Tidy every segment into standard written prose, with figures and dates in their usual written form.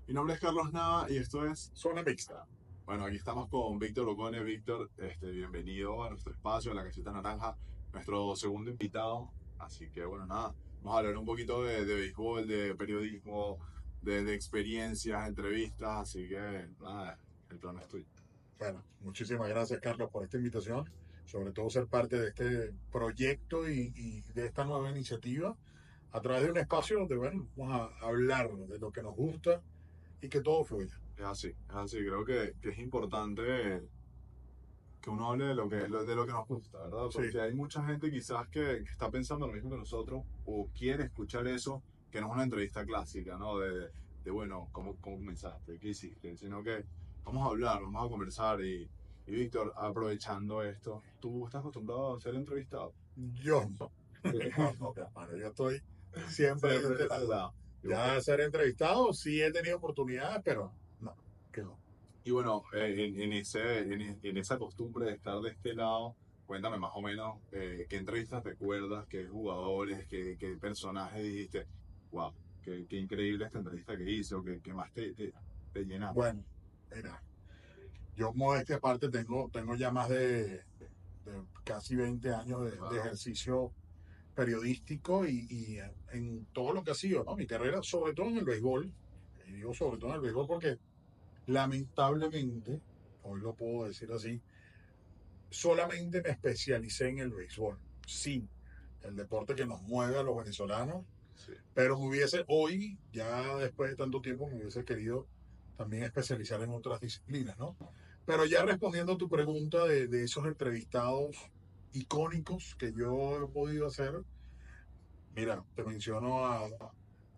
Mi nombre es Carlos Nava y esto es Zona mixta. Bueno, aquí estamos con Víctor Ocone. Víctor, bienvenido a nuestro espacio, a la casita naranja, nuestro segundo invitado. Así que bueno, nada, vamos a hablar un poquito de béisbol, de periodismo, de experiencias, entrevistas. Así que nada, el plano es tuyo. Bueno, muchísimas gracias, Carlos, por esta invitación. Sobre todo ser parte de este proyecto y de esta nueva iniciativa a través de un espacio donde, bueno, vamos a hablar de lo que nos gusta y que todo fluya. Es así. Creo que es importante que uno hable de lo que nos gusta, ¿verdad? Sí, Porque hay mucha gente quizás que está pensando lo mismo que nosotros o quiere escuchar eso, que no es una entrevista clásica, ¿no? Bueno, ¿cómo comenzaste? ¿Qué hiciste? Sino que vamos a hablar, vamos a conversar y Víctor, aprovechando esto, ¿tú estás acostumbrado a ser entrevistado? yo no. No, no, hermano, yo estoy siempre de Siempre este de este lado. lado. Y bueno, Ya ser entrevistado, sí he tenido oportunidades, pero no, que no. y bueno, en esa costumbre de estar de este lado, cuéntame más o menos qué entrevistas recuerdas, qué jugadores, qué personajes dijiste, wow, qué increíble esta entrevista que hice, o qué más te llenaste. Bueno, mira, yo modestia aparte tengo ya más de casi 20 años de Wow. ejercicio periodístico y en todo lo que ha sido, ¿no? Mi carrera, sobre todo en el béisbol, y digo sobre todo en el béisbol porque lamentablemente, hoy lo puedo decir así, solamente me especialicé en el béisbol. Sí, el deporte que nos mueve a los venezolanos, Sí. pero me hubiese hoy, ya después de tanto tiempo, me hubiese querido también especializar en otras disciplinas, ¿no? Pero ya respondiendo a tu pregunta de esos entrevistados icónicos que yo he podido hacer, mira, te menciono a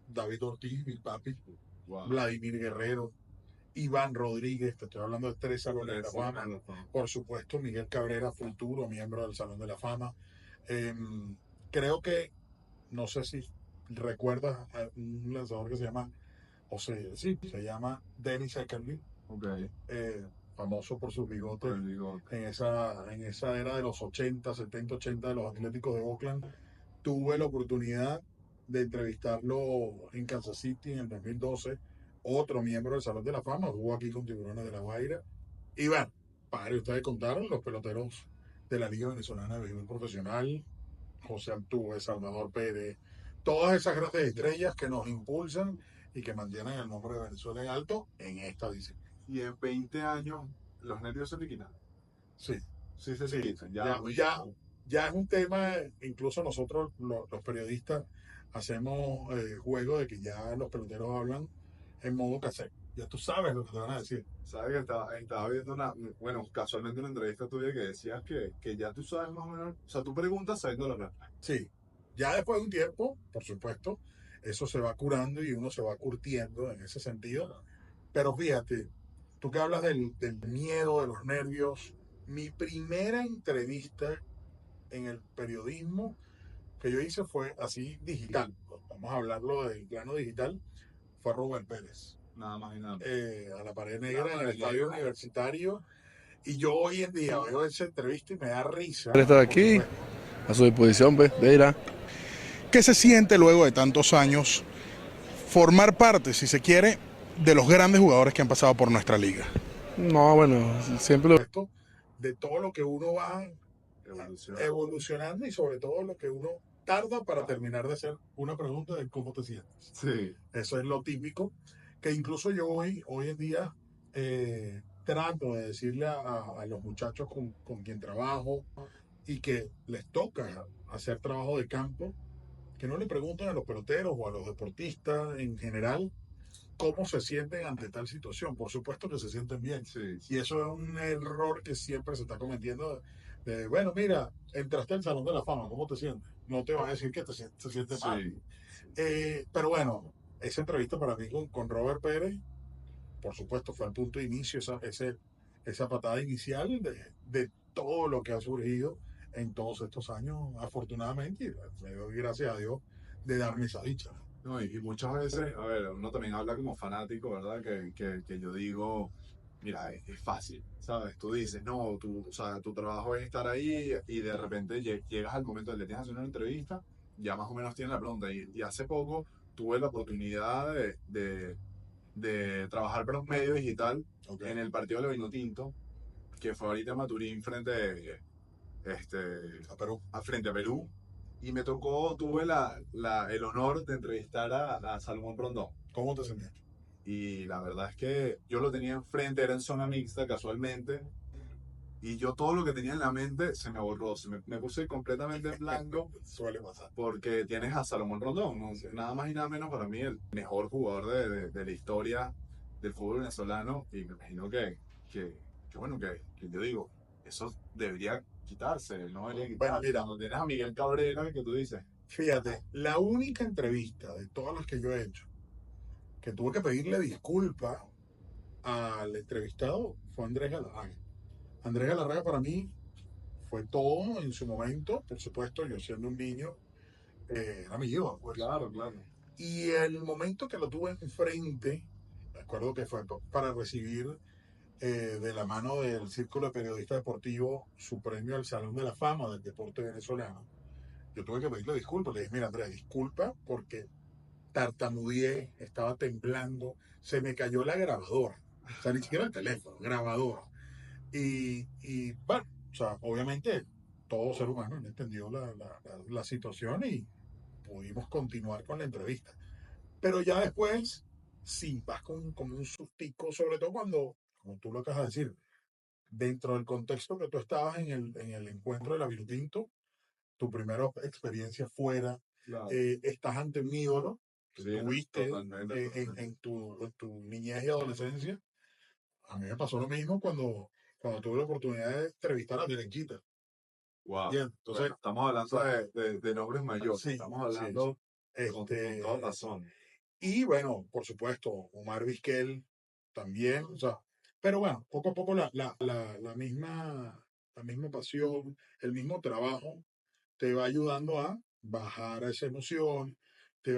David Ortiz, mi papi, Wow. Vladimir Guerrero, Iván Rodríguez, te estoy hablando de tres salones de la fama, por supuesto Miguel Cabrera, futuro miembro del Salón de la Fama. Eh, Creo que, no sé si recuerdas a un lanzador que se llama, o sea, sí, se llama Dennis Eckersley, Ok, eh, famoso por sus por bigotes el bigote. en esa era de los 80 70 80 de los Atléticos de Oakland. Tuve la oportunidad de entrevistarlo en Kansas City en el 2012, otro miembro del Salón de la Fama, jugó aquí con Tiburones de la Guaira. Y bueno, para ustedes contaron los peloteros de la Liga Venezolana de Béisbol Profesional, José Altuve, Salvador Pérez, todas esas grandes estrellas que nos impulsan y que mantienen el nombre de Venezuela en alto en esta disciplina. Y en 20 años, los nervios se te quitan. Sí, Sí, se te sí, quitan. Ya, ya, ya, ya es un tema, incluso nosotros los periodistas hacemos juego de que ya los peloteros hablan en modo cassette. Ya tú sabes lo que te van a decir. sabes que estaba viendo bueno, casualmente una entrevista tuya que decías que ya tú sabes más o menos, o sea, tú preguntas sabiendo la respuesta. Sí, ya después de un tiempo, por supuesto, eso se va curando y uno se va curtiendo en ese sentido. Pero fíjate, tú que hablas del miedo, de los nervios, mi primera entrevista en el periodismo que yo hice fue así digital. Vamos a hablarlo del plano digital. Fue Robert Pérez. Nada más y nada menos. A la pared negra en el estadio universitario. Y yo hoy en día veo esa entrevista y me da risa, Estar por aquí supuesto. a su disposición, pues, Deira. ¿Qué se siente luego de tantos años formar parte, si se quiere, de los grandes jugadores que han pasado por nuestra liga? No, bueno, siempre lo. Esto, de todo lo que uno va Evolución. evolucionando y sobre todo lo que uno tarda para terminar de hacer una pregunta de cómo te sientes. Sí. Eso es lo típico, que incluso yo hoy en día trato de decirle a los muchachos con quien trabajo y que les toca hacer trabajo de campo, que no le pregunten a los peloteros o a los deportistas en general cómo se sienten ante tal situación. Por supuesto que se sienten bien. Sí, Y eso es un error que siempre se está cometiendo. Bueno, mira, entraste al Salón de la Fama, ¿cómo te sientes? No te va a decir que se siente mal. sí. Pero bueno, esa entrevista para mí con Robert Pérez, por supuesto, fue el punto de inicio, esa patada inicial de todo lo que ha surgido en todos estos años, afortunadamente, y le doy gracias a Dios de darme esa dicha. No, y muchas veces, a ver, uno también habla como fanático, ¿verdad? Que yo digo, mira, es fácil, ¿sabes? Tú dices, no, o sea, tu trabajo es estar ahí y de repente llegas al momento de que tienes que hacer una entrevista, ya más o menos tienes la pregunta. Y hace poco tuve la oportunidad de trabajar para un medio digital Ok. en el partido de Vinotinto, que fue ahorita en Maturín frente, este, A Perú. frente a Perú. Y me tocó, tuve el honor de entrevistar a Salomón Rondón. ¿Cómo te sentiste? Y la verdad es que yo lo tenía enfrente, era en zona mixta casualmente. Y yo todo lo que tenía en la mente se me borró, me puse completamente en blanco Suele pasar. porque tienes a Salomón Rondón, ¿no? Sí. Nada más y nada menos para mí el mejor jugador de la historia del fútbol venezolano. Y me imagino que bueno, que yo digo, eso debería quitarse, no debería Bueno, quitarse. mira, Cuando tienes a Miguel Cabrera, que tú dices, fíjate, la única entrevista de todas las que yo he hecho que tuve que pedirle disculpas al entrevistado fue Andrés Galarraga. Andrés Galarraga para mí fue todo en su momento, por supuesto, yo siendo un niño, era mi ídolo, pues. claro, claro. Y el momento que lo tuve enfrente, me acuerdo que fue para recibir de la mano del Círculo de Periodistas Deportivos su premio al Salón de la Fama del Deporte Venezolano. Yo tuve que pedirle disculpas, le dije, mira Andrés, disculpa porque tartamudeé, estaba temblando, se me cayó la grabadora, o sea, ni siquiera el teléfono, grabadora. Y bueno, o sea, obviamente todo ser humano entendió la situación y pudimos continuar con la entrevista. Pero ya después, sí, vas con un sustico, sobre todo cuando, como tú lo acabas de decir, dentro del contexto que tú estabas en el encuentro de la Vinotinto, tu primera experiencia fuera, Claro. estás ante un ídolo que Sí, tuviste totalmente, totalmente. en tu niñez y adolescencia. A mí me pasó lo mismo cuando tuve la oportunidad de entrevistar a Derechita. Wow. Bien, entonces, Bueno, estamos o hablando sea, de nombres mayores, sí, estamos sí, hablando con toda este, razón. y bueno, por supuesto, Omar Vizquel también, o sea, pero bueno, poco a poco la misma pasión, el mismo trabajo te va ayudando a bajar esa emoción,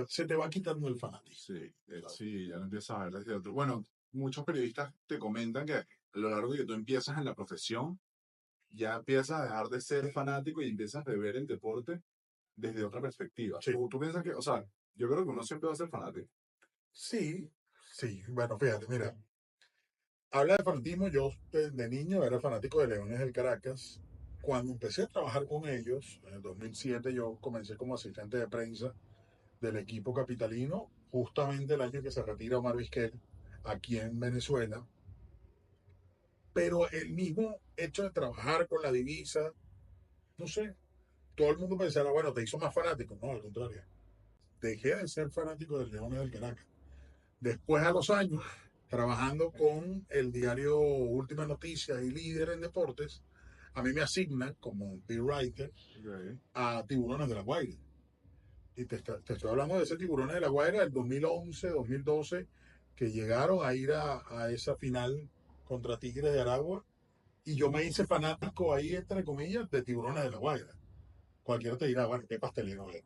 se te va quitando el fanatismo. Sí, sí, ya lo empiezas a ver desde otro. Bueno, muchos periodistas te comentan que a lo largo de que tú empiezas en la profesión, ya empiezas a dejar de ser fanático y empiezas a ver el deporte desde otra perspectiva. Sí, Tú piensas que, o sea, yo creo que uno siempre va a ser fanático. sí, sí, bueno, fíjate, mira, habla de fanatismo, yo de niño era fanático de Leones del Caracas. Cuando empecé a trabajar con ellos, en el 2007 yo comencé como asistente de prensa del equipo capitalino, justamente el año que se retira Omar Vizquel, aquí en Venezuela. Pero el mismo hecho de trabajar con la divisa, no sé, todo el mundo pensaba, bueno, te hizo más fanático. No, al contrario. Dejé de ser fanático del Leones del Caracas. Después, a los años, trabajando con el diario Última Noticia y líder en deportes, a mí me asignan como beat writer Okay. a Tiburones de la Guaira. Y te estoy hablando de ese Tiburones de la Guaira del 2011, 2012, que llegaron a ir a esa final contra Tigres de Aragua. Y yo me hice fanático ahí, entre comillas, de Tiburones de la Guaira. Cualquiera te dirá, bueno, qué pastelero es.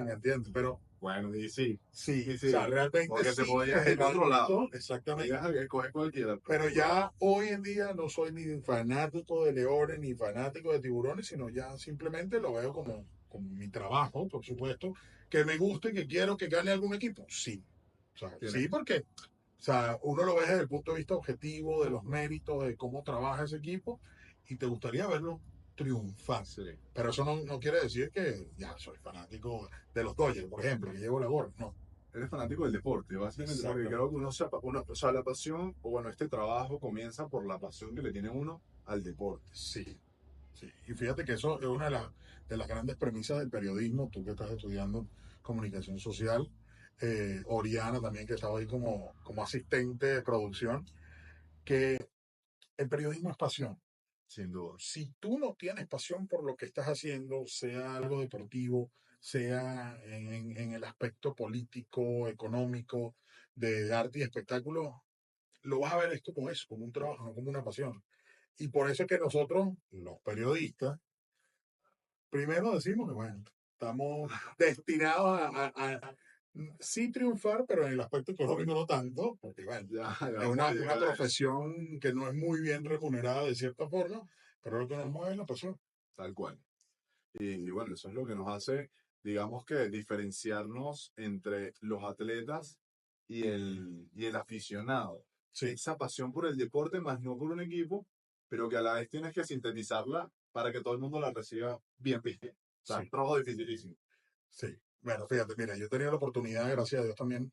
¿Me entiendes? Pero Bueno, sí, y o sea, sí, realmente porque te sí, podías ir desde para mi otro lado, punto, exactamente. podías escoger cualquiera, Pero pero bueno, ya hoy en día no soy ni fanático de leones ni fanático de tiburones, sino ya simplemente lo veo como mi trabajo, por supuesto, que me guste, que quiero que gane algún equipo. Sí, o sea, tienes, sí, porque o sea, uno lo ve desde el punto de vista objetivo, de los méritos, de cómo trabaja ese equipo, y te gustaría verlo triunfar. sí, Pero eso no quiere decir que ya soy fanático de los Dodgers, por ejemplo, que llevo la gorra. No, eres fanático del deporte, básicamente, porque creo exactamente. que o sea, la pasión, o bueno, este trabajo comienza por la pasión que le tiene uno al deporte. Sí, sí. Y fíjate que eso es una de las grandes premisas del periodismo, tú que estás estudiando comunicación social, Oriana también que estaba ahí como asistente de producción, que el periodismo es pasión. Sin duda. Si tú no tienes pasión por lo que estás haciendo, sea algo deportivo, sea en el aspecto político, económico, de arte y espectáculo, lo vas a ver esto como eso, como un trabajo, no como una pasión. Y por eso es que nosotros, los periodistas, primero decimos que, bueno, estamos destinados sí triunfar, pero en el aspecto económico no tanto, porque, bueno, Ya, ya es vamos a una llegar a eso, profesión que no es muy bien remunerada de cierta forma, pero lo que nos mueve es la pasión. tal cual. Y bueno, eso es lo que nos hace, digamos que, diferenciarnos entre los atletas y el aficionado. Sí, Esa pasión por el deporte, más no por un equipo, pero que a la vez tienes que sintetizarla para que todo el mundo la reciba bien vista. O sea, sí, es trabajo dificilísimo. sí. Bueno, fíjate, mira, yo he tenido la oportunidad, gracias a Dios también,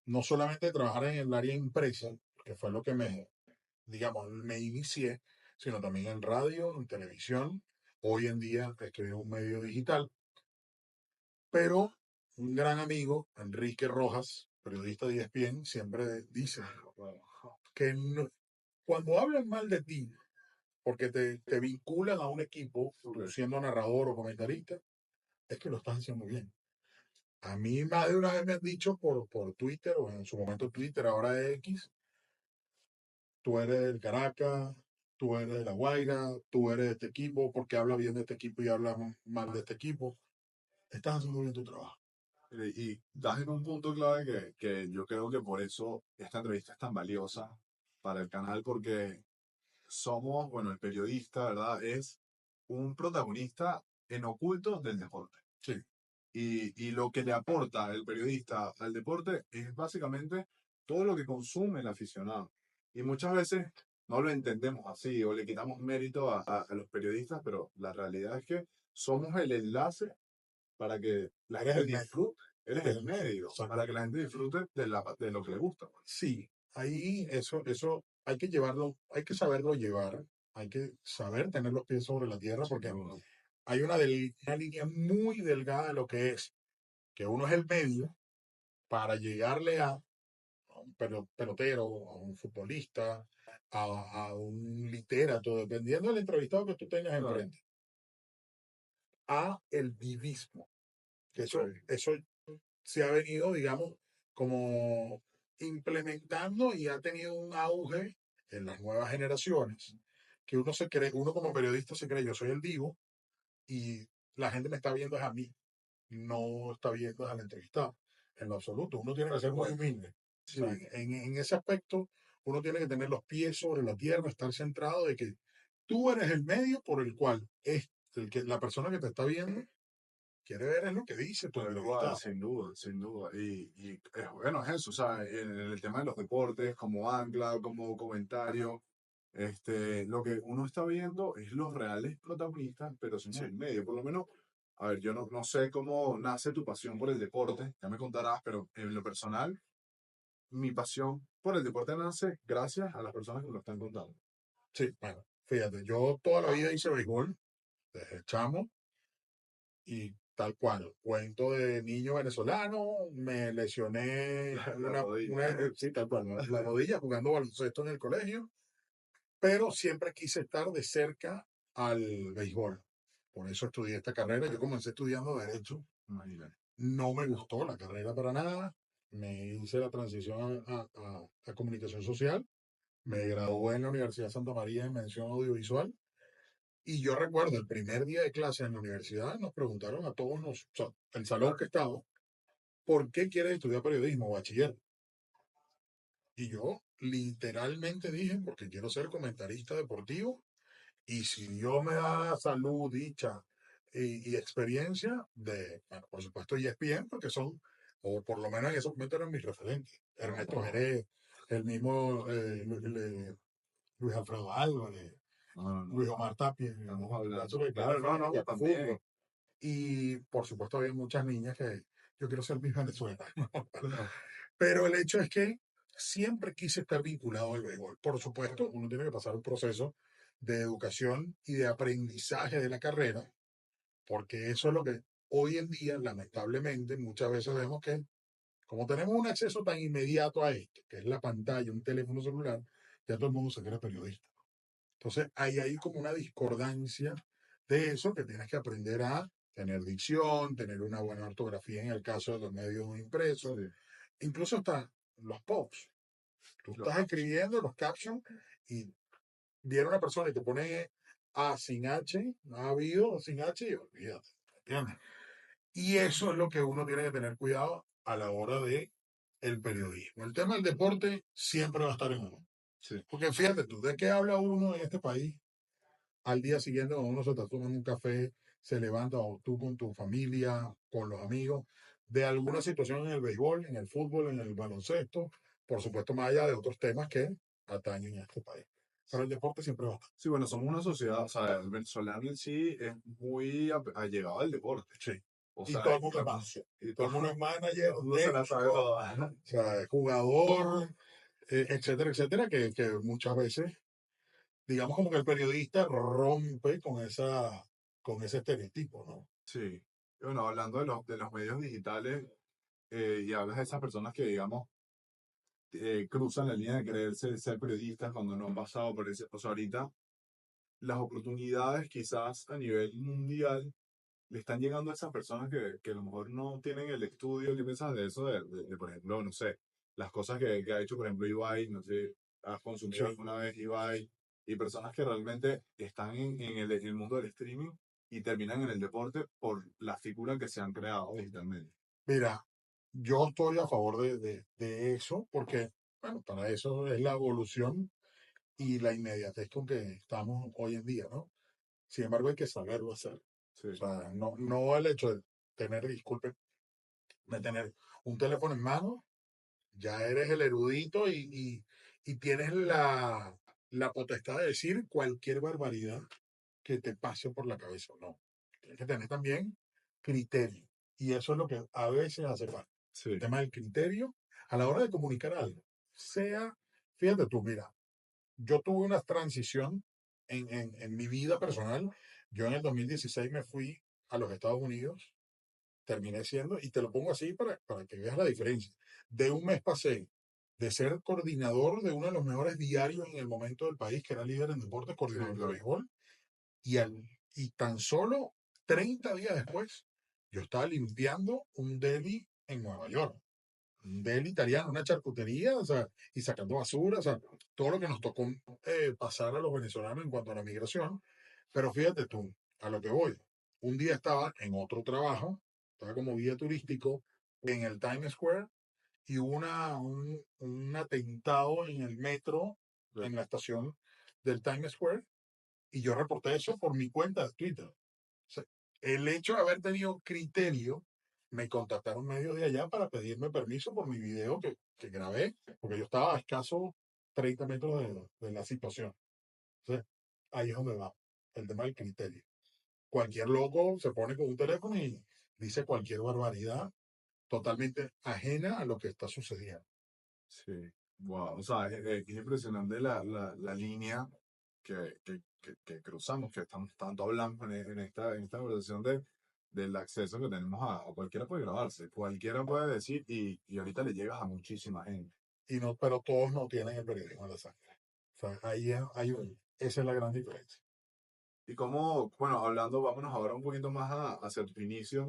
no solamente de trabajar en el área impresa, que fue lo que digamos, me inicié, sino también en radio, en televisión. Hoy en día estoy en un medio digital, pero un gran amigo, Enrique Rojas, periodista de ESPN, siempre dice que cuando hablan mal de ti, porque te vinculan a un equipo, tú siendo narrador o comentarista, es que lo estás haciendo bien. A mí más de una vez me han dicho por Twitter, o en su momento Twitter, ahora es X, tú eres del Caracas, tú eres de La Guaira, tú eres de este equipo, porque hablas bien de este equipo y hablas mal de este equipo. Estás haciendo bien tu trabajo. Y das en un punto clave que yo creo que por eso esta entrevista es tan valiosa para el canal, porque somos, bueno, el periodista, ¿verdad? Es un protagonista en oculto del deporte. Sí, Y lo que le aporta el periodista al deporte es básicamente todo lo que consume el aficionado. Y muchas veces no lo entendemos así o le quitamos mérito a los periodistas, pero la realidad es que somos el enlace para que la eres gente el medio. disfrute. Eres el medio Exacto. para que la gente disfrute de lo que le gusta. Sí, ahí eso hay que llevarlo, hay que saberlo llevar, hay que saber tener los pies sobre la tierra, porque No, hay una línea muy delgada de lo que es, que uno es el medio para llegarle a un pelotero, a un futbolista, a un literato, dependiendo del entrevistado que tú tengas claro. enfrente, a el vivismo. Que Sí. eso se ha venido, digamos, como implementando y ha tenido un auge en las nuevas generaciones, que uno se cree, uno como periodista se cree, yo soy el divo y la gente me está viendo es a mí, no está viendo es al entrevistado, en lo absoluto. Uno tiene que ser muy humilde. O sea, Sí, en ese aspecto, uno tiene que tener los pies sobre la tierra, estar centrado de que tú eres el medio por el cual es la persona que te está viendo quiere ver es lo que dice tu tal cual, entrevistado. sin duda, sin duda. Y es, bueno, es eso, o sea, en el tema de los deportes, como ancla, como comentario, lo que uno está viendo es los reales protagonistas, pero sin Sí. el medio. Por lo menos, a ver, yo no sé cómo nace tu pasión por el deporte, ya me contarás, pero en lo personal, mi pasión por el deporte nace gracias a las personas que me lo están contando. Sí, bueno, fíjate, yo toda la vida hice béisbol, desde chamo, y tal cual, cuento de niño venezolano, me lesioné La rodilla. sí, tal cual, la rodilla jugando baloncesto en el colegio, pero siempre quise estar de cerca al béisbol. Por eso estudié esta carrera. Yo comencé estudiando Derecho, Imagínate. no me gustó la carrera para nada, me hice la transición a Comunicación Social, me gradué en la Universidad de Santa María en mención audiovisual. Y yo recuerdo el primer día de clase en la universidad, nos preguntaron a todos o sea, el salón que estaba, ¿por qué quieres estudiar periodismo, bachiller? Y yo literalmente dije, porque quiero ser comentarista deportivo y si Dios me da salud, dicha y experiencia bueno, por supuesto ESPN, porque son, o por lo menos en esos momentos eran mis referentes. Ernesto Jerez, el mismo Luis Alfredo Álvarez, No, no, no. Luis Omar Tapia, Estamos muchacho hablando. que Claro, no, no, también. y por supuesto había muchas niñas que yo quiero ser Miss Venezuela. Claro. Pero el hecho es que siempre quise estar vinculado al béisbol. Por supuesto, uno tiene que pasar un proceso de educación y de aprendizaje de la carrera, porque eso es lo que hoy en día, lamentablemente, muchas veces vemos que como tenemos un acceso tan inmediato a esto, que es la pantalla, un teléfono celular, ya todo el mundo se cree periodista. Entonces, ahí hay como una discordancia de eso que tienes que aprender a tener dicción, tener una buena ortografía en el caso de los medios impresos, Sí. incluso hasta los posts. Tú Lo- estás escribiendo los captions y viene una persona y te pone A sin H, no ha habido sin H y olvídate. ¿Entiendes? Y eso es lo que uno tiene que tener cuidado a la hora de el periodismo. El tema del deporte siempre va a estar en uno. Sí. Porque fíjate tú, ¿de qué habla uno en este país? Al día siguiente, cuando uno se está tomando un café, se levanta o tú con tu familia, con los amigos, de alguna situación en el béisbol, en el fútbol, en el baloncesto, por supuesto, más allá de otros temas que atañen a este país. Pero el deporte siempre va a estar. Sí, bueno, somos una sociedad, o sea, el venezolano en sí es muy allegado al deporte. Sí. O Y sea, todo el mundo es manager. y Todo el mundo es manager, todo el mundo se la sabe técnico, toda. o sea, jugador, etcétera, etcétera, que muchas veces, digamos como que el periodista rompe con ese estereotipo, ¿no? Sí. Y bueno, hablando de los medios digitales, y hablas de esas personas que, digamos, cruzan la línea de querer ser periodistas cuando no han pasado por ese, o sea, ahorita las oportunidades quizás a nivel mundial le están llegando a esas personas que a lo mejor no tienen el estudio. ¿Qué piensas de eso? Por ejemplo, no sé, las cosas que ha hecho, por ejemplo, Ibai, no sé, has consumido Sí. alguna vez Ibai, y personas que realmente están en el mundo del streaming y terminan en el deporte por la figura que se han creado digitalmente. Mira, yo estoy a favor de eso porque, bueno, para eso es la evolución y la inmediatez con que estamos hoy en día, ¿no? Sin embargo, hay que saberlo hacer. Sí, O sea, no el hecho de tener, disculpe, de tener un teléfono en mano, ya eres el erudito y tienes la potestad de decir cualquier barbaridad que te pase por la cabeza. No, tienes que tener también criterio. Y eso es lo que a veces hace falta. El sí, tema del criterio a la hora de comunicar algo. Sea, fíjate tú, mira, yo tuve una transición en mi vida personal. Yo en el 2016 me fui a los Estados Unidos, terminé siendo, y te lo pongo así para que veas la diferencia. De un mes pasé de ser coordinador de uno de los mejores diarios en el momento del país, que era líder en deportes, sí, coordinador de claro. béisbol, y tan solo 30 días después, yo estaba limpiando un deli en Nueva York, un deli italiano, una charcutería, o sea, y sacando basura, o sea, todo lo que nos tocó pasar a los venezolanos en cuanto a la migración. Pero fíjate tú, a lo que voy. Un día estaba en otro trabajo, estaba como guía turístico en el Times Square y hubo un atentado en el metro, en la estación del Times Square, y yo reporté eso por mi cuenta de Twitter. O sea, el hecho de haber tenido criterio, me contactaron medios de allá para pedirme permiso por mi video que grabé, porque yo estaba a escasos 30 metros de la situación. Entonces, ahí es donde va el tema del criterio. Cualquier loco se pone con un teléfono y dice cualquier barbaridad totalmente ajena a lo que está sucediendo. Sí, wow, o sea, es impresionante la línea que cruzamos, que estamos tanto hablando en esta conversación del acceso que tenemos a cualquiera puede grabarse, cualquiera puede decir y ahorita le llegas a muchísima gente. Y no, pero todos no tienen el periodismo en la sangre. O sea, esa es la gran diferencia. Y como, bueno, hablando, vámonos ahora un poquito más hacia tus inicios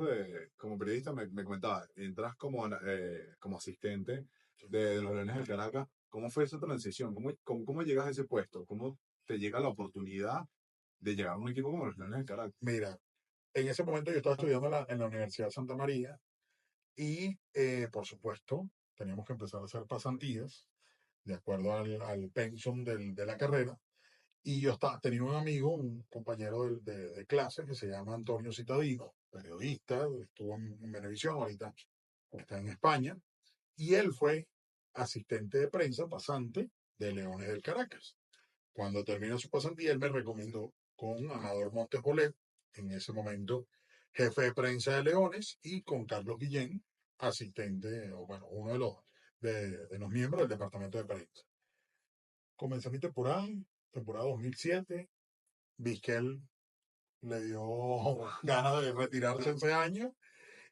como periodista, me comentabas, entras como asistente de los Leones del Caracas. ¿Cómo fue esa transición? ¿Cómo llegas a ese puesto? ¿Cómo te llega la oportunidad de llegar a un equipo como los Leones del Caracas? Mira, en ese momento yo estaba estudiando en la Universidad de Santa María y, por supuesto, teníamos que empezar a hacer pasantías de acuerdo al pensum de la carrera. Y tenía un amigo, un compañero de clase que se llama Antonio Citadino, periodista, estuvo en Venevisión, ahorita está en España, y él fue asistente de prensa, pasante de Leones del Caracas. Cuando terminó su pasantía, él me recomendó con Amador Montes Bolet, en ese momento jefe de prensa de Leones, y con Carlos Guillén, asistente, o bueno, uno de los miembros del departamento de prensa. Comencé mi temporada 2007. Vizquel le dio ganas de retirarse ese año.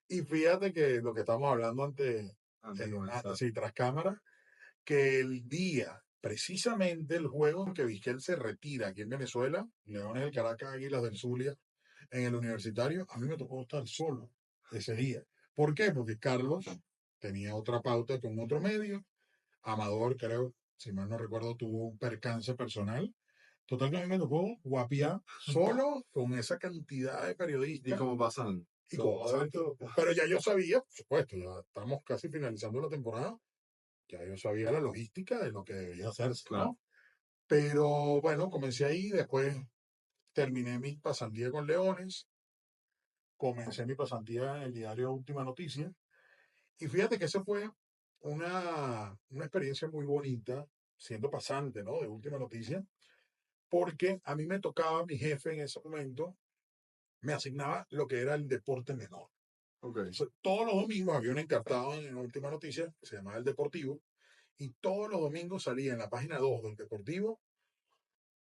Y fíjate que lo que estamos hablando Antes de comenzar. sí, tras cámara, que el día, precisamente el juego en que Vizquel se retira aquí en Venezuela, Leones del Caracas, Águilas del Zulia, en el universitario, a mí me tocó estar solo ese día. ¿Por qué? Porque Carlos tenía otra pauta con otro medio. Amador, creo, si mal no recuerdo, tuvo un percance personal. Total que a mí me tocó guapiar solo con esa cantidad de ¿Y periodistas cómo pasan? y con Todo esto. pero ya yo sabía, por supuesto, ya estamos casi finalizando la temporada, ya yo sabía la logística de lo que debía hacerse, Claro. ¿no? Pero bueno, comencé ahí, después terminé mi pasantía con Leones, comencé mi pasantía en el diario Última Noticia, Y fíjate que esa fue una experiencia muy bonita, siendo pasante, ¿no? De Última Noticia, porque a mí me tocaba, mi jefe en ese momento, me asignaba lo que era el deporte menor. Ok. Todos los domingos había un encartado en Última Noticia, que se llamaba El Deportivo, y todos los domingos salía en la página 2 del Deportivo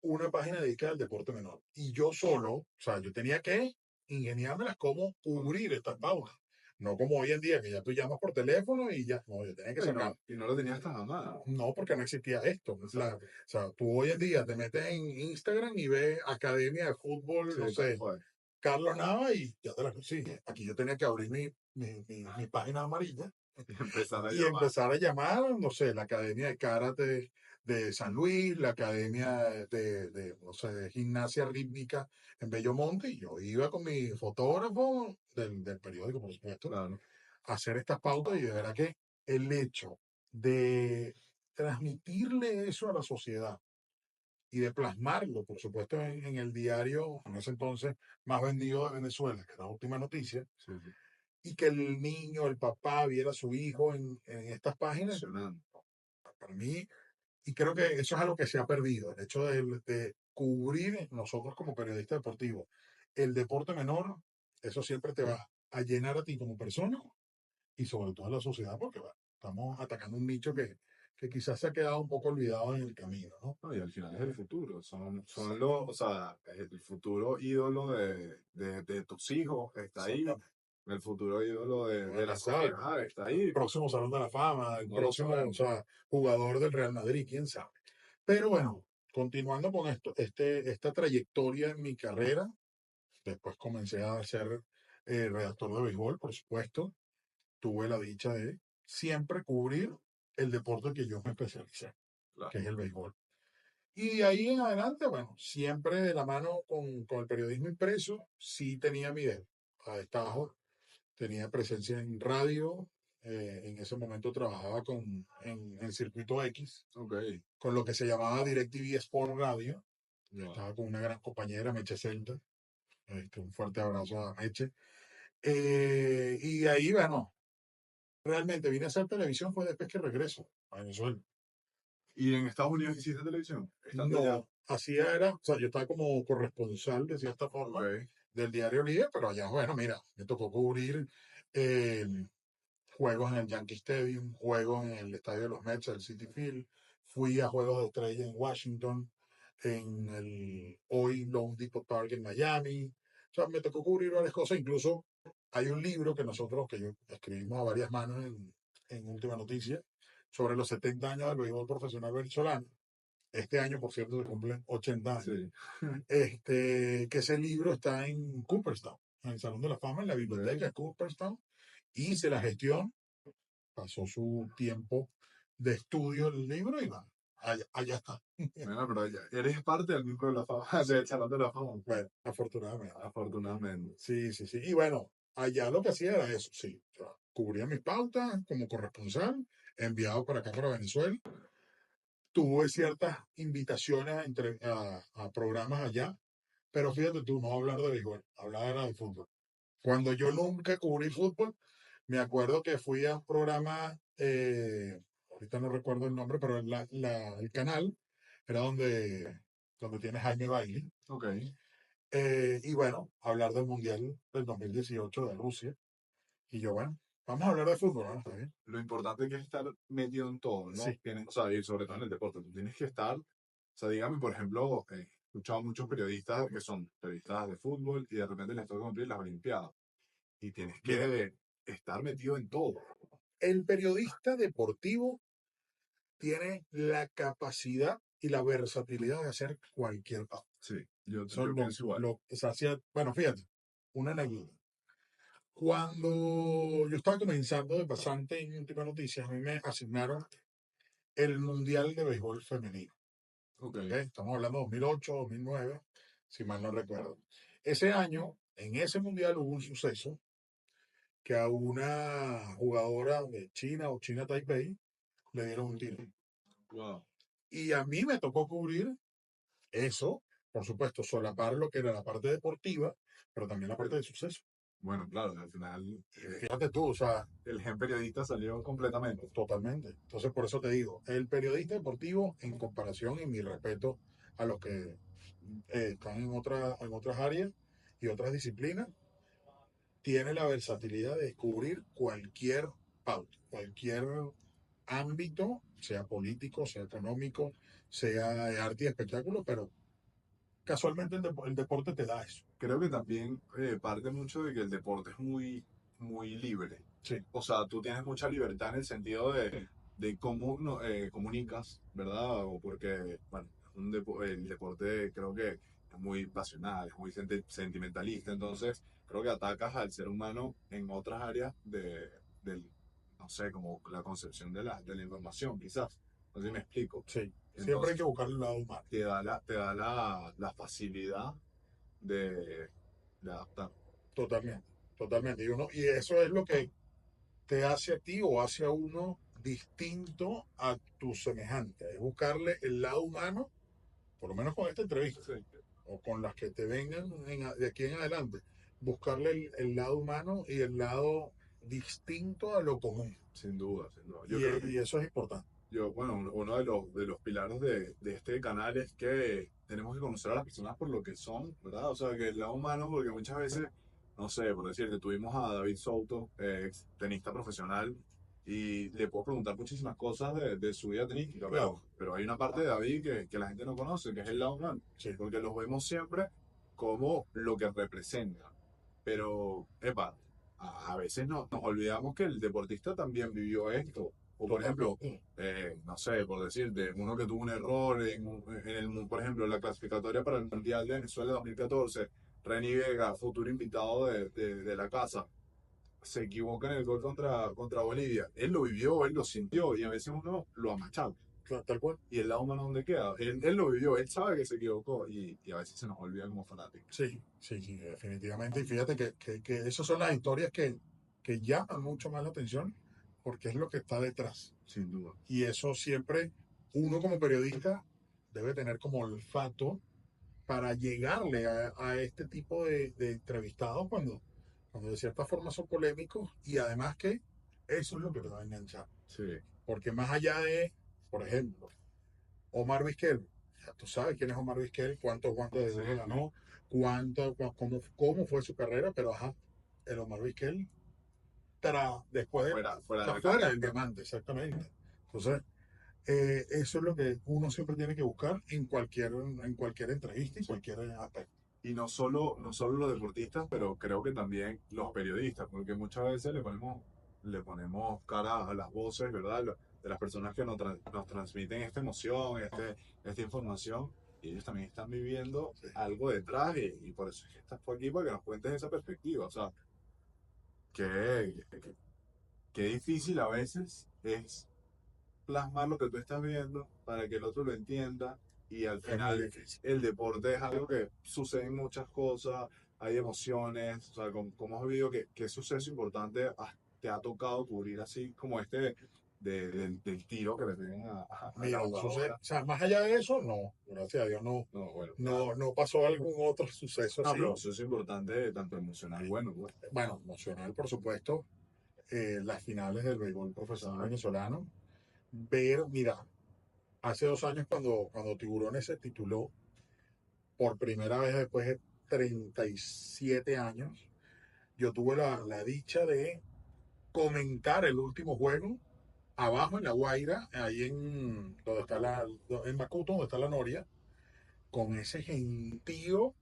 una página dedicada al deporte menor. Y yo solo, o sea, yo tenía que ingeniármelas cómo cubrir estas pautas. No como hoy en día, que ya tú llamas por teléfono y ya, no, yo tenía que sacar. Y no lo tenías tan a mano. No, porque no existía esto. Exacto. O sea, tú hoy en día te metes en Instagram y ves Academia de Fútbol, no Sí, tal sé, cual. Carlos Nava y ya te la sí, aquí yo tenía que abrir mi página amarilla Y empezar a y llamar. empezar a llamar, no sé, la Academia de Karate de San Luis, la Academia no sé, de Gimnasia Rítmica en Bellomonte, y yo iba con mi fotógrafo del periódico, por supuesto, Claro. a hacer estas pautas, y de verdad que el hecho de transmitirle eso a la sociedad y de plasmarlo, por supuesto, en el diario, en ese entonces, más vendido de Venezuela, que era la Última Noticia, Sí, sí. y que el niño, el papá, viera a su hijo en estas páginas, Impresionante. para mí, y creo que eso es algo que se ha perdido, el hecho de cubrir nosotros como periodistas deportivos el deporte menor, eso siempre te va a llenar a ti como persona y sobre todo a la sociedad, porque bueno, estamos atacando un nicho que quizás se ha quedado un poco olvidado en el camino, ¿no? No, y al final es el futuro. Son los, o sea, el futuro ídolo de tus hijos está ahí. Exactamente. El futuro ídolo de la ¿Sabes? sociedad está ahí. Próximo Salón de la Fama, el No lo próximo, o sabemos. sea, jugador del Real Madrid, quién sabe. Pero bueno, continuando con esto, esta trayectoria en mi carrera, después comencé a ser redactor de béisbol, por supuesto. Tuve la dicha de siempre cubrir el deporte que yo me especialicé, Claro. que es el béisbol. Y de ahí en adelante, bueno, siempre de la mano con el periodismo impreso, sí tenía mi destajo, tenía presencia en radio. En ese momento trabajaba en el circuito X, Ok. con lo que se llamaba DirecTV Sport Radio. Wow. Estaba con una gran compañera, Meche Celta. Un fuerte abrazo a Meche. Y de ahí, bueno, realmente vine a hacer televisión fue después que regreso a Venezuela. ¿Y en Estados Unidos hiciste televisión? Estando allá. No, hacía era, o sea, yo estaba como corresponsal de cierta forma Ok. del diario Libre, pero allá, bueno, mira, me tocó cubrir eh, juegos en el Yankee Stadium, juegos en el estadio de los Mets, el Citi Field, fui a juegos de estrella en Washington, en el hoy Lone Depot Park en Miami. O sea, me tocó cubrir varias cosas, incluso hay un libro que yo escribimos a varias manos en Última Noticia sobre los 70 años del béisbol profesional venezolano. Este año, por cierto, se cumplen 80 años. Sí. Que ese libro está en Cooperstown, en el Salón de la Fama, en la biblioteca de Cooperstown. Hice la gestión, pasó su tiempo de estudio del libro y bueno, allá está. Bueno, pero ya eres parte del miembro de la fama, del Salón de la Fama. Bueno, afortunadamente. Afortunadamente. Sí, sí, sí. Y bueno, allá lo que hacía era eso, sí. O sea, cubría mis pautas como corresponsal, enviado para acá, para Venezuela. Tuve ciertas invitaciones a programas allá, pero fíjate tú, no hablar de béisbol, hablar era de fútbol. Cuando yo nunca cubrí fútbol, me acuerdo que fui a un programa, ahorita no recuerdo el nombre, pero el canal era donde tiene Jaime Bailey. Ok. Y bueno, hablar del Mundial del 2018 de Rusia. Y yo, bueno, vamos a hablar de fútbol, ¿no? Está bien. Lo importante que es estar metido en todo, ¿no? Sí, O sea, y sobre todo en el deporte. Tú tienes que estar, o sea, dígame, por ejemplo, he escuchado muchos periodistas que son periodistas de fútbol y de repente les toca cumplir las Olimpiadas. Y tienes mira, que estar metido en todo. el periodista deportivo tiene la capacidad y la versatilidad de hacer cualquier cosa. Sí, yo Son pienso igual. o sea, bueno, fíjate, una anécdota. Cuando yo estaba comenzando de pasante en Última Noticias, a mí me asignaron el Mundial de Béisbol Femenino. Ok. ¿Ok? Estamos hablando de 2008, 2009, si mal no recuerdo. Ese año, en ese Mundial hubo un suceso que a una jugadora de China o China Taipei le dieron un tiro. Wow. Y a mí me tocó cubrir eso, por supuesto, solapar lo que era la parte deportiva, pero también la parte de suceso. Bueno, claro, al final Fíjate tú, o sea, el gen periodista salió completamente. totalmente. Entonces, por eso te digo, el periodista deportivo, en comparación y mi respeto a los que están en otras áreas y otras disciplinas, tiene la versatilidad de descubrir cualquier pauta, cualquier ámbito, sea político, sea económico, sea de arte y espectáculo, pero casualmente el deporte te da eso. Creo que también parte mucho de que el deporte es muy libre. Sí, O sea, tú tienes mucha libertad en el sentido de cómo comunicas, ¿verdad? O porque, bueno, el deporte creo que es muy pasional, es muy sentimentalista, entonces creo que atacas al ser humano en otras áreas del, no sé, como la concepción de la información, quizás. No sé si me explico. sí. Siempre hay Entonces, que buscar el lado humano. te da la facilidad de, de adaptar. Totalmente, totalmente. Y eso es lo que te hace a ti o hace a uno distinto a tu semejante. Es buscarle el lado humano, por lo menos con esta entrevista, Sí, o con las que te vengan de aquí en adelante. Buscarle el lado humano y el lado distinto a lo común. sin duda, sin duda. Yo creo que Y eso es importante. bueno, uno de los pilares de este canal es que tenemos que conocer a las personas por lo que son, ¿verdad? O sea, que el lado humano, porque muchas veces, no sé, por decirte, tuvimos a David Souto, ex tenista profesional, y le puedo preguntar muchísimas cosas de su vida tenística, Claro, pero hay una parte de David que la gente no conoce, que es el lado humano, sí, porque los vemos siempre como lo que representa. Pero, epa, a veces nos olvidamos que el deportista también vivió esto. O por ejemplo, totalmente. no sé, por decirte, uno que tuvo un error por ejemplo, en la clasificatoria para el Mundial de Venezuela 2014, Reni Vega, futuro invitado de la casa, se equivoca en el gol contra Bolivia. Él lo vivió, él lo sintió y a veces uno lo amacha. Tal cual. ¿Y el lado humano dónde queda? Él lo vivió, él sabe que se equivocó y a veces se nos olvida como fanáticos. Sí, sí, sí, definitivamente. Y fíjate que esas son las historias que llaman mucho más la atención porque es lo que está detrás. Sin duda. Y eso siempre uno como periodista debe tener como olfato para llegarle a este tipo de entrevistados cuando de cierta forma son polémicos y además que eso es lo que te va a enganchar. Sí, Porque más allá de, por ejemplo, Omar Vizquel, ya tú sabes quién es Omar Vizquel, cuántos guantes de oro ganó, cómo fue su carrera, pero ajá, el Omar Vizquel después fuera de está la fuera cancha. del diamante, exactamente. Entonces, eso es lo que uno siempre tiene que buscar en cualquier entrevista y cualquier aspecto. Y no solo los deportistas, pero creo que también los periodistas, porque muchas veces le ponemos cara a las voces, ¿verdad? De las personas que nos transmiten esta emoción, esta información, y ellos también están viviendo Sí, algo detrás, y por eso es que estás por aquí, para que nos cuentes esa perspectiva. O sea, qué difícil a veces es plasmar lo que tú estás viendo para que el otro lo entienda y al es muy final difícil. el deporte es algo que suceden muchas cosas, hay emociones, o sea, como has vivido, qué suceso importante te ha tocado cubrir así como este del tiro que le tienen a la Mira, jugadora. o sea, más allá de eso, no, gracias a Dios, no, No, bueno, no pasó algún otro suceso no, así. pero eso es importante, tanto emocional, bueno, pues. Bueno, emocional, por supuesto, las finales del béisbol profesional venezolano. Mira, hace 2 años cuando Tiburones se tituló por primera vez después de 37 años, yo tuve la dicha de comentar el último juego abajo en La Guaira, ahí donde está en Macuto, donde está la Noria, con ese gentío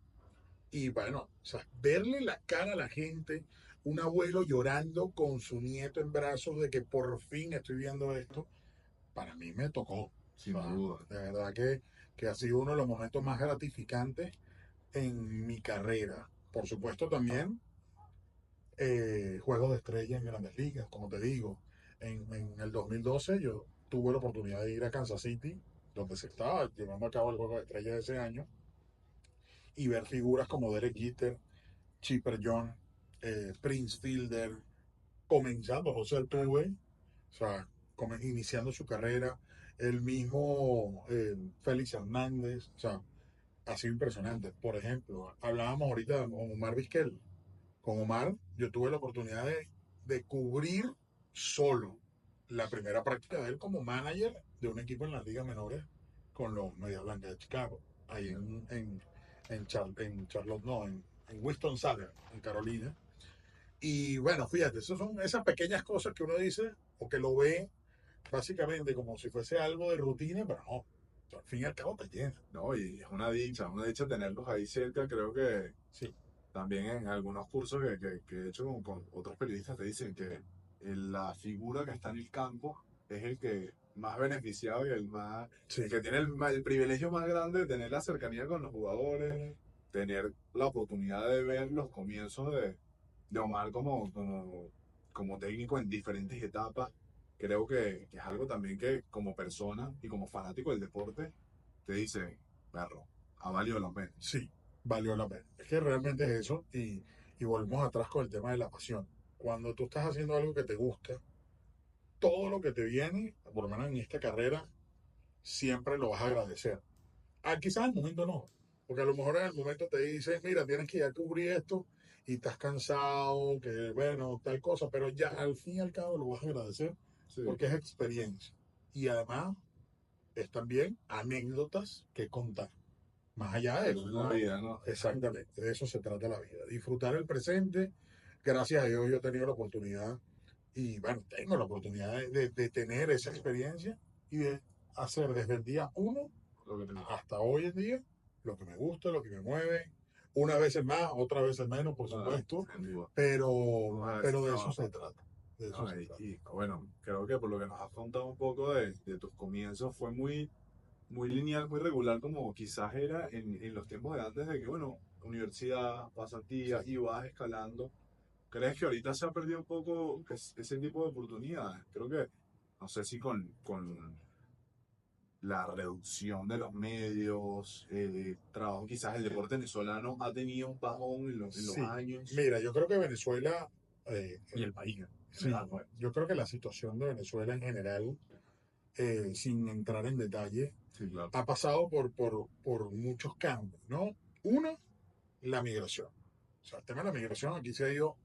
y bueno, o sea, verle la cara a la gente, un abuelo llorando con su nieto en brazos de que por fin estoy viendo esto, para mí me tocó. O Sin sea, duda. de verdad que ha sido uno de los momentos más gratificantes en mi carrera. Por supuesto también juegos de estrella en grandes ligas, como te digo. En el 2012 yo tuve la oportunidad de ir a Kansas City, donde se estaba llevando a cabo el juego de estrella de ese año, y ver figuras como Derek Jeter, Chipper John, Prince Fielder, comenzando José Altuve, o sea, iniciando su carrera, el mismo Félix Hernández, o sea, ha sido impresionante. Por ejemplo, hablábamos ahorita de Omar Vizquel. Con Omar, yo tuve la oportunidad de cubrir solo la primera práctica de él como manager de un equipo en las ligas menores con los Medias Blancas de Chicago, ahí en Charlotte, no, en Winston-Salem, en Carolina. Y bueno, fíjate, esas son esas pequeñas cosas que uno dice o que lo ve básicamente como si fuese algo de rutina, pero no, al fin y al cabo te llena. No, y es una dicha tenerlos ahí cerca. Creo que Sí, también en algunos cursos que he hecho con otros periodistas te dicen que la figura que está en el campo es el que más beneficiado y sí, el que tiene el privilegio más grande de tener la cercanía con los jugadores, tener la oportunidad de ver los comienzos de Omar como técnico en diferentes etapas. Creo que es algo también que como persona y como fanático del deporte te dice, perro, ha valido la pena. sí, valió la pena. Es que realmente es eso y volvemos atrás con el tema de la pasión. Cuando tú estás haciendo algo que te gusta, todo lo que te viene, por lo menos en esta carrera, siempre lo vas a agradecer. Ah, quizás al momento no, porque a lo mejor en el momento te dicen, mira, tienes que ir a cubrir esto y estás cansado, que bueno, tal cosa, pero ya al fin y al cabo lo vas a agradecer Sí, porque es experiencia. Y además es también anécdotas que contar, más allá de eso, la ¿no? vida, ¿no? Exactamente, de eso se trata la vida, disfrutar el presente. Gracias a Dios yo he tenido la oportunidad y bueno, tengo la oportunidad de tener esa experiencia y de hacer desde el día uno Lo que te digo. hasta hoy en día lo que me gusta, lo que me mueve, unas veces más, otras veces menos, por Nada, supuesto, sin duda. pero de eso se trata, de eso No, se trata. bueno, creo que por lo que nos has contado un poco de tus comienzos fue muy lineal, muy regular, como quizás era en los tiempos de antes de que, bueno, universidad, Sí. pasantía, y vas escalando. ¿Crees que ahorita se ha perdido un poco ese tipo de oportunidades? Creo que, no sé si con la reducción de los medios, trabajo, quizás el deporte venezolano ha tenido un bajón en los Sí, años. mira, yo creo que Venezuela, eh, Y el país en sí, general, pues. yo creo que la situación de Venezuela en general, sin entrar en detalle, Sí, claro. ha pasado por muchos cambios, ¿no? Uno, la migración. O sea, el tema de la migración, aquí se ha ido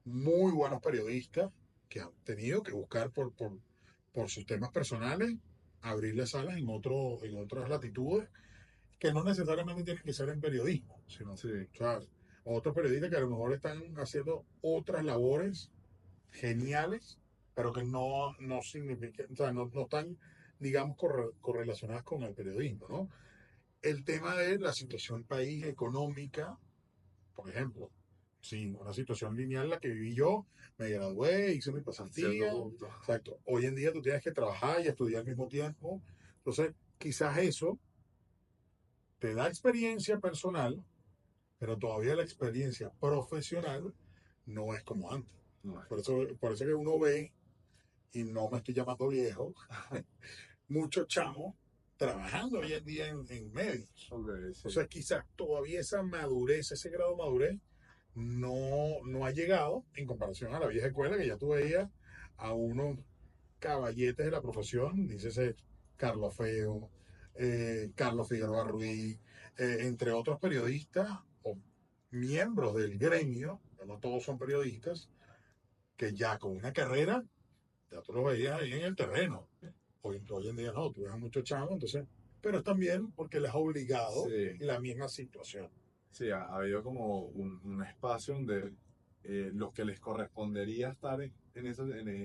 muy buenos periodistas que han tenido que buscar por sus temas personales, abrirles alas en otras latitudes, que no necesariamente tienen que ser en periodismo, sino, Sí, o sea, otros periodistas que a lo mejor están haciendo otras labores geniales, pero que no significan, o sea, no están, digamos, correlacionadas con el periodismo, ¿no? El tema de la situación país económica, por ejemplo, sí, una situación lineal la que viví yo, me gradué, hice mi cierto pasantía, punto. exacto. Hoy en día tú tienes que trabajar y estudiar al mismo tiempo. Entonces, quizás eso te da experiencia personal, pero todavía la experiencia profesional no es como antes. No, Por eso que uno ve, y no me estoy llamando viejo, muchos chamos trabajando hoy en día en medios. ok, sí. Entonces, quizás todavía esa madurez, ese grado de madurez, no ha llegado en comparación a la vieja escuela que ya tú veías a unos caballetes de la profesión, dícese Carlos Feo, Carlos Figueroa Ruiz, entre otros periodistas o miembros del gremio, que no todos son periodistas, que ya con una carrera, ya tú lo veías ahí en el terreno. Hoy en día no, tú ves a muchos chavos, entonces, pero es también porque les ha obligado Sí, la misma situación. sí, ha habido como un espacio donde los que les correspondería estar en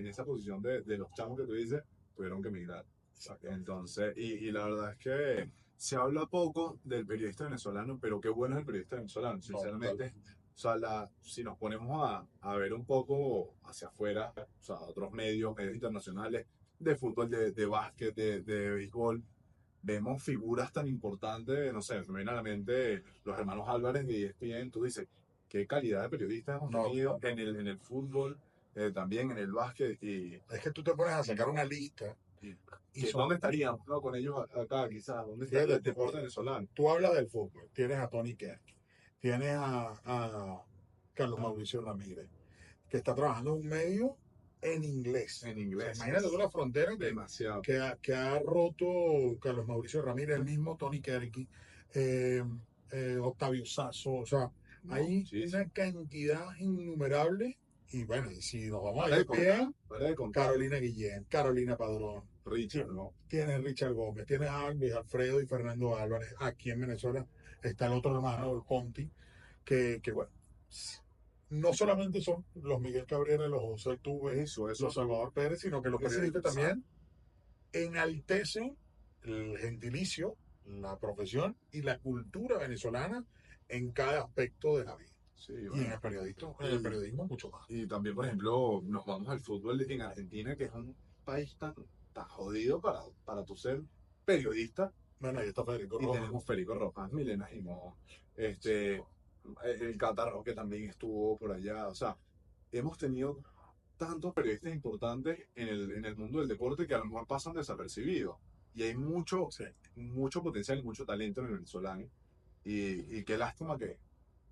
esa posición de los chamos que tú dices, tuvieron que emigrar. Exactamente. Entonces, y la verdad es que se habla poco del periodista venezolano, pero qué bueno es el periodista venezolano, No, sinceramente. totalmente. O sea, si nos ponemos a ver un poco hacia afuera, o sea, otros medios internacionales de fútbol, de básquet, de béisbol, vemos figuras tan importantes, no sé, me viene a la mente los hermanos Álvarez de ESPN. Tú dices, qué calidad de periodistas hemos No, tenido en el fútbol, también en el básquet, es que tú te pones a sacar una lista y y son, ¿dónde estaríamos, no, con ellos acá, quizás? ¿Dónde estaría fíjate el deporte venezolano? tú hablas del fútbol, tienes a Tony Kerr, tienes a Carlos Mauricio Ramírez, que está trabajando en un medio en inglés. En O sea, inglés, imagínate tú la frontera demasiado. que ha roto Carlos Mauricio Ramírez, el mismo Tony Kerr, eh, Octavio Sasso, o sea, No, Hay sí, sí. una cantidad innumerable. Y bueno, y si nos vamos a Para de ir bien, contar, para de contar. Carolina Guillén, Carolina Padrón, Richard, ¿no? tienes Richard Gómez, tienes a Luis Alfredo y Fernando Álvarez. Aquí en Venezuela está el otro hermano, el Conti, que bueno, no solamente son los Miguel Cabrera, los José Tuve, Eso. los Salvador Pérez, sino que los Ese, periodistas exacto. también enaltecen el gentilicio, la profesión y la cultura venezolana en cada aspecto de la vida. Sí, Y bueno. en el periodismo mucho más. Y también, por ejemplo, nos vamos al fútbol en Argentina, que es un país tan jodido para tu ser periodista. Bueno, ahí está Federico Y Rojas. tenemos Federico Rojas, Milena Gimón, este, el Catarro que también estuvo por allá. O sea, hemos tenido tantos periodistas importantes en el mundo del deporte que a lo mejor pasan desapercibidos. Y hay Sí. mucho potencial y mucho talento en el venezolano. Y qué lástima que,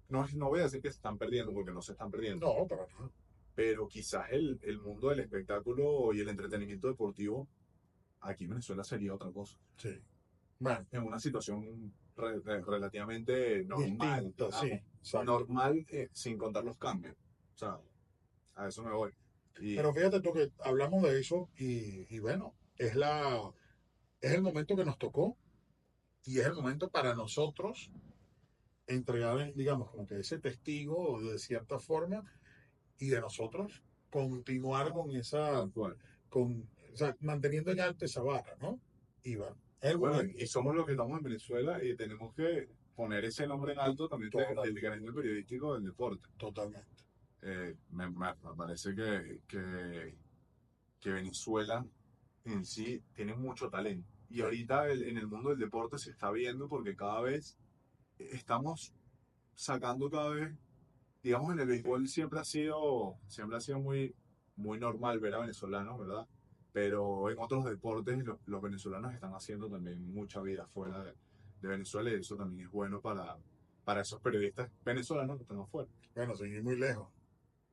no voy a decir que se están perdiendo, porque no se están perdiendo, No, para nada. pero quizás el mundo del espectáculo y el entretenimiento deportivo aquí en Venezuela sería otra cosa. Sí. Bueno, En una situación relativamente normal, distinta, sí. digamos. Exacto. Normal, sin contar los cambios. O sea, a eso me voy. Y Pero fíjate tú que hablamos de eso y bueno, es el momento que nos tocó y es el momento para nosotros entregar, digamos, como que ese testigo de cierta forma y de nosotros continuar con tal cual. o sea, manteniendo en alto esa barra, ¿no? Y bueno, es el Bueno, momento. y somos los que estamos en Venezuela y tenemos que poner ese nombre en alto también del gremio periodístico del deporte. Totalmente. Me parece que Venezuela en sí tiene mucho talento. Y ahorita en el mundo del deporte se está viendo porque cada vez estamos sacando cada vez, digamos, en el béisbol siempre ha sido muy normal ver a venezolanos, ¿verdad? Pero en otros deportes los venezolanos están haciendo también mucha vida fuera de Venezuela y eso también es bueno para esos periodistas venezolanos que están afuera. Bueno, seguir muy lejos.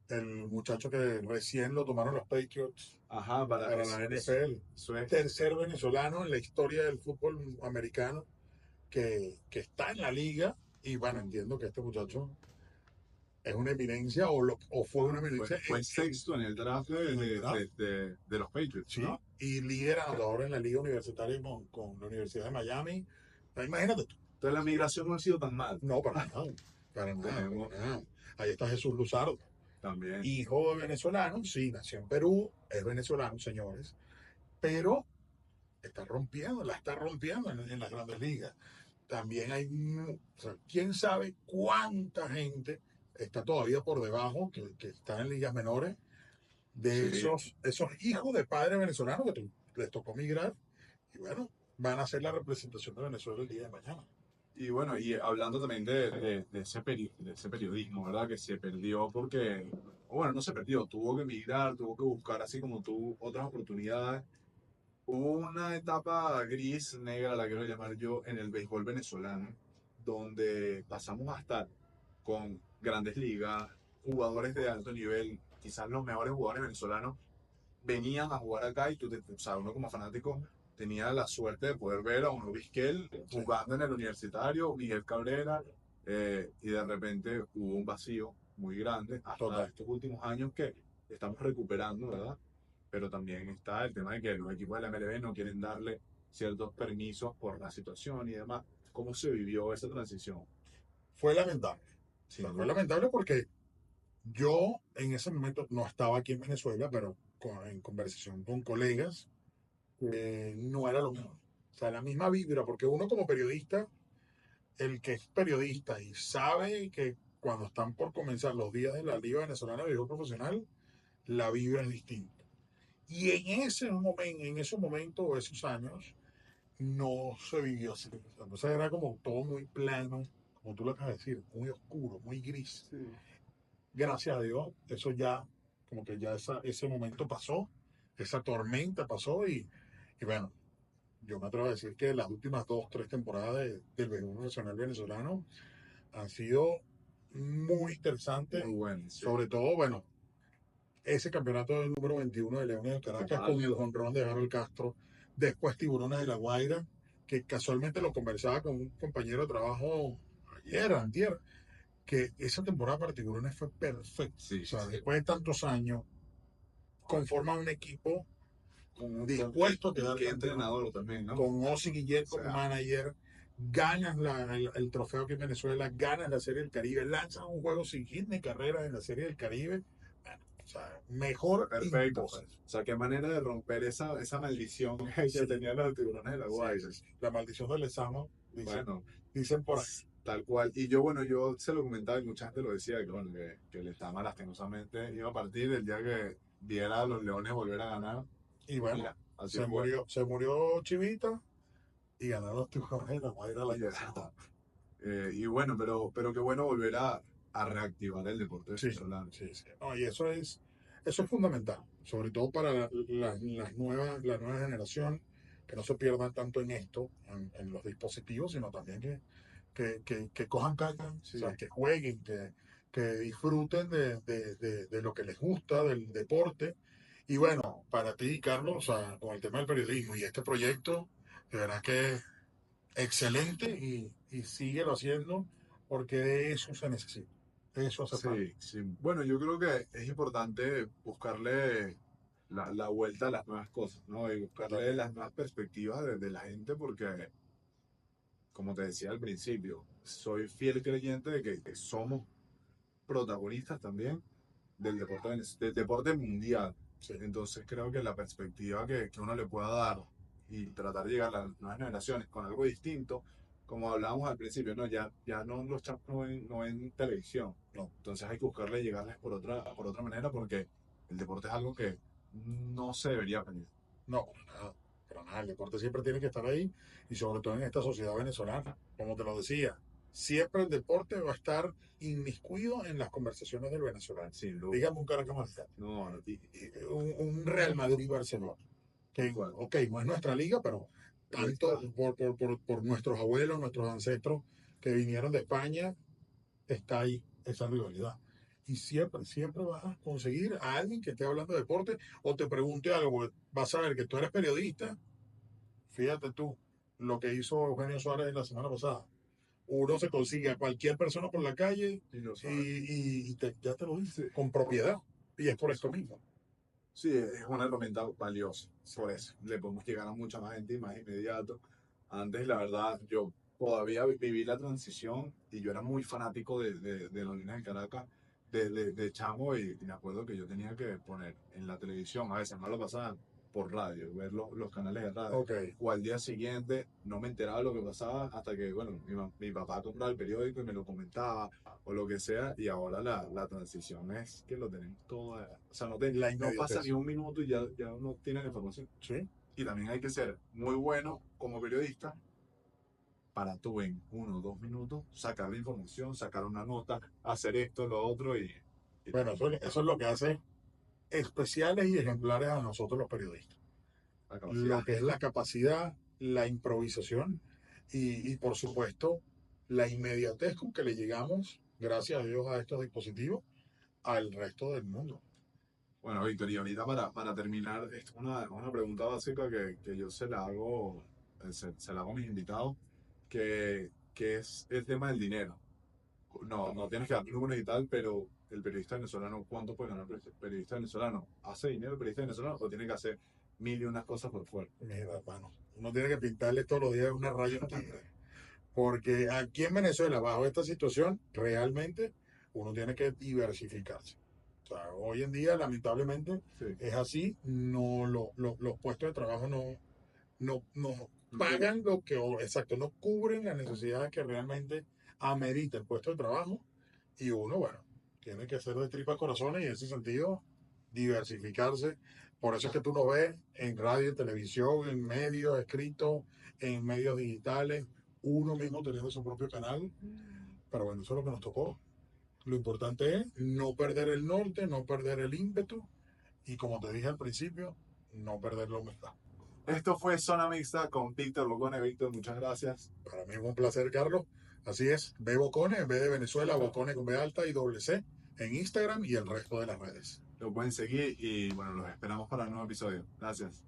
El muchacho que recién lo tomaron los Patriots Ajá, para la NFL. eso es. Tercer venezolano en la historia del fútbol americano que está en la liga. Y bueno, entiendo que este muchacho es una eminencia o fue una eminencia Fue sexto en el draft en el draft. de los Patriots, Sí, ¿no? y líder anotador en la liga universitaria con la Universidad de Miami. Imagínate tú. Entonces la migración no ha sido tan mal. No, para nada. Para nada, Tenemos para nada. Ahí está Jesús Luzardo, también. hijo de venezolano, sí, nació en Perú, es venezolano, señores, pero la está rompiendo en las grandes ligas. También hay, o sea, quién sabe cuánta gente está todavía por debajo, que está en ligas menores, de Sí. esos hijos de padres venezolanos que les tocó migrar y bueno, van a ser la representación de Venezuela el día de mañana. Y bueno, y hablando también de ese periodismo, ¿verdad? Que se perdió porque, bueno, no se perdió, tuvo que emigrar, tuvo que buscar, así como tú, otras oportunidades. Hubo una etapa gris, negra, la quiero llamar yo, en el béisbol venezolano, donde pasamos a estar con grandes ligas, jugadores de alto nivel, quizás los mejores jugadores venezolanos venían a jugar acá y o sea, uno como fanático tenía la suerte de poder ver a un Vizquel jugando en el universitario, Miguel Cabrera, y de repente hubo un vacío muy grande hasta Total. estos últimos años que estamos recuperando, ¿verdad? Pero también está el tema de que los equipos de la MLB no quieren darle ciertos permisos por la situación y demás. ¿Cómo se vivió esa transición? Fue lamentable. O Sí, sea, fue lamentable porque yo en ese momento no estaba aquí en Venezuela, pero en conversación con colegas, no era lo mismo. O sea, la misma vibra, porque uno como periodista, el que es periodista y sabe que cuando están por comenzar los días de la Liga Venezolana de Béisbol Profesional, la vibra es distinta. Y en esos momentos o esos años, no se vivió así. Entonces era como todo muy plano, como tú lo acabas de decir, muy oscuro, muy gris. sí. Gracias a Dios, eso ya, como que ya ese momento pasó, esa tormenta pasó y bueno, yo me atrevo a decir que las últimas 2, 3 temporadas del béisbol nacional venezolano han sido muy interesantes, Muy bueno, sí. sobre todo, bueno, ese campeonato del número 21 de Leones del Caracas con el jonrón de Harold Castro, después Tiburones de la Guaira, que casualmente lo conversaba con un compañero de trabajo ayer, antier, que esa temporada para Tiburones fue perfecta. Sí, O sea, sí. después de tantos años, conforman un equipo dispuesto a quedar Qué campeón, entrenador también, ¿no? con Ozzy Guillet O como sea, manager, ganas el trofeo aquí en Venezuela, ganas la Serie del Caribe, lanzan un juego sin hit ni carrera en la Serie del Caribe. Bueno, o sea, mejor perfecto, imposible. pues. O sea, qué manera de romper esa maldición que Sí, tenían los tiburones de la sí, Guaira. sí. La maldición del Lezama, Bueno, dicen por ahí. tal cual. Y yo, bueno, yo se lo comentaba y mucha gente lo decía, que, bueno, que el Lezama lastimosamente iba a partir el día que viera a los Leones volver a ganar. Y bueno, Mira, así fue. se murió Chivita y ganaron los Tiburones de la Guaira la Y ya está. Y bueno, pero qué bueno volver a reactivar el deporte Sí, venezolano. sí, sí. No, y eso es fundamental, sobre todo para la nueva generación, que no se pierdan tanto en esto, en los dispositivos, sino también que cojan caña, o Sí, sea, que jueguen, que disfruten de lo que les gusta, del deporte. Y bueno, para ti, Carlos, o sea, con el tema del periodismo y este proyecto, de verdad que es excelente y síguelo haciendo porque de eso se necesita, de eso hace falta. sí, sí. Bueno, yo creo que es importante buscarle la vuelta a las nuevas cosas, ¿no? Y buscarle las nuevas perspectivas de la gente, porque, como te decía al principio, soy fiel creyente de que somos protagonistas también del deporte mundial. Sí. Entonces creo que la perspectiva que uno le pueda dar y tratar de llegar a las nuevas generaciones con algo distinto, como hablábamos al principio, no, ya no los chamos no ven televisión, no. Entonces hay que buscarle llegarles por otra manera, porque el deporte es algo que no se debería perder. No, para nada. El deporte siempre tiene que estar ahí y sobre todo en esta sociedad venezolana. Como te lo decía, siempre el deporte va a estar inmiscuido en las conversaciones del venezolano. Sin duda. Dígame un Caracas Marcano, No, un Real Madrid-Barcelona, que, igual. ok, no es nuestra liga, pero tanto por nuestros abuelos, nuestros ancestros que vinieron de España, está ahí esa rivalidad. Y siempre, siempre vas a conseguir a alguien que esté hablando de deporte o te pregunte algo, porque vas a ver que tú eres periodista. Fíjate tú lo que hizo Eugenio Suárez la semana pasada. Uno se consigue a cualquier persona por la calle Y lo y, sabe. ya te lo dice, Sí, con propiedad. Y es por sí, esto sí. mismo. Sí, es una herramienta valiosa. Por eso le podemos llegar a mucha más gente y más inmediato. Antes, la verdad, yo todavía viví la transición y yo era muy fanático de los Leones de Caracas de chamo, y me acuerdo que yo tenía que poner en la televisión, a veces no lo pasaban por radio, ver los canales de radio. Ok. O al día siguiente no me enteraba de lo que pasaba hasta que, bueno, mi papá compraba el periódico y me lo comentaba o lo que sea, y ahora la transición es que lo tenemos todo, o sea, La no pasa ni inmediatez. un minuto y ya uno tiene la información. Sí. Y también hay que ser muy bueno como periodista para tú en 1 o 2 minutos sacar la información, sacar una nota, hacer esto, lo otro y Bueno, eso es lo que hace especiales y ejemplares a nosotros los periodistas. la capacidad. Lo que es la capacidad, la improvisación por supuesto la inmediatez con que le llegamos, gracias a Dios, a estos dispositivos al resto del mundo. Bueno, Víctor, y ahorita para terminar, esto es una pregunta básica que yo se la hago, se la hago a mis invitados, que es el tema del dinero. No tienes que dar números y tal, pero el periodista venezolano, ¿cuánto puede ganar el periodista venezolano? ¿Hace dinero el periodista venezolano o tiene que hacer mil y unas cosas por fuera? Mira, hermano, uno tiene que pintarle todos los días una raya en tigre. Porque aquí en Venezuela, bajo esta situación, realmente uno tiene que diversificarse. O sea, hoy en día, lamentablemente, Sí. es así. No, los puestos de trabajo no No pagan lo que, exacto, no cubren las necesidades que realmente amerita el puesto de trabajo. Y uno, bueno, tiene que hacer de tripas corazones y en ese sentido, diversificarse. Por eso es que tú no ves en radio, en televisión, en medios escritos, en medios digitales, uno mismo teniendo su propio canal. Pero bueno, eso es lo que nos tocó. Lo importante es no perder el norte, no perder el ímpetu y como te dije al principio, no perder la humildad. Esto fue Zona Mixta con Víctor Bocone. Víctor, muchas gracias. Para mí es un placer, Carlos. Así es, B Bocone, en vez de Venezuela, Bocone con B alta y doble C en Instagram y el resto de las redes. Lo pueden seguir y bueno, los esperamos para el nuevo episodio. Gracias.